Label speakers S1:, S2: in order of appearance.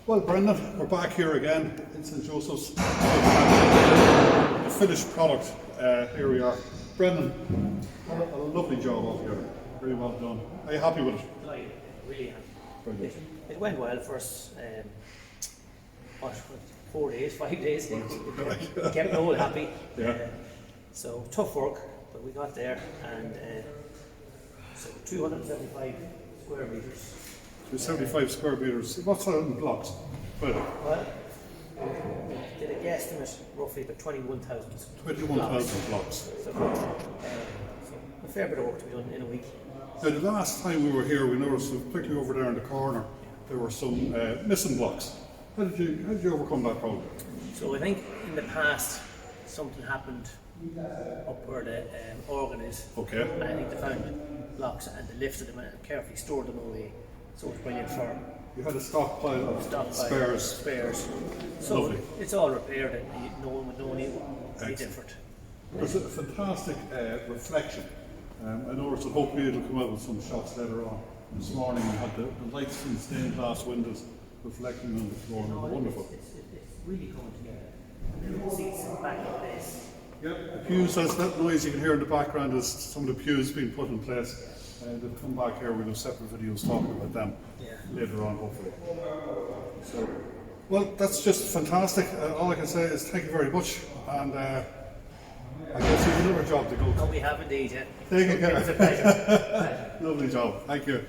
S1: Well, Brendan, we're back here again in St. Joseph's. The finished product. Here we are. Brendan, a lovely job out here. Very well done. Are you happy with it?
S2: Like, really happy.
S1: Very good.
S2: It went well for us. What, 4 days, 5 days. We kept them all happy.
S1: Yeah.
S2: So tough work, but we got there, and so 275 square meters.
S1: 75 square metres. What's that in blocks?
S2: Well, we did a guesstimate roughly about 21,000.
S1: 21,000 blocks.
S2: So a fair bit of work to be done in a week.
S1: Now, the last time we were here, we noticed, particularly over there in the corner, there were some missing blocks. How did you overcome that problem?
S2: So I think in the past something happened up where the organ is.
S1: Okay.
S2: And I think they found blocks and they lifted them and carefully stored them away. So it's brilliant for
S1: You had a stockpile of spares.
S2: So
S1: Lovely.
S2: it's all repaired and no one would know any
S1: Excellent.
S2: different.
S1: There's a fantastic reflection. I noticed that hopefully it'll come out with some shots later on. This morning we had the lights from stained glass windows reflecting on the floor.
S2: No,
S1: Wonderful.
S2: It's really coming together. And the seats back in place.
S1: Yep, the pews, that's that noise you can hear in the background is some of the pews being put in place. They'll come back here, we'll have separate videos talking about them later on, hopefully. So, well, that's just fantastic. All I can say is thank you very much, and I guess you have another job to go to.
S2: Oh, we have indeed, yeah.
S1: Take care.
S2: It's a pleasure.
S1: Lovely job, thank you.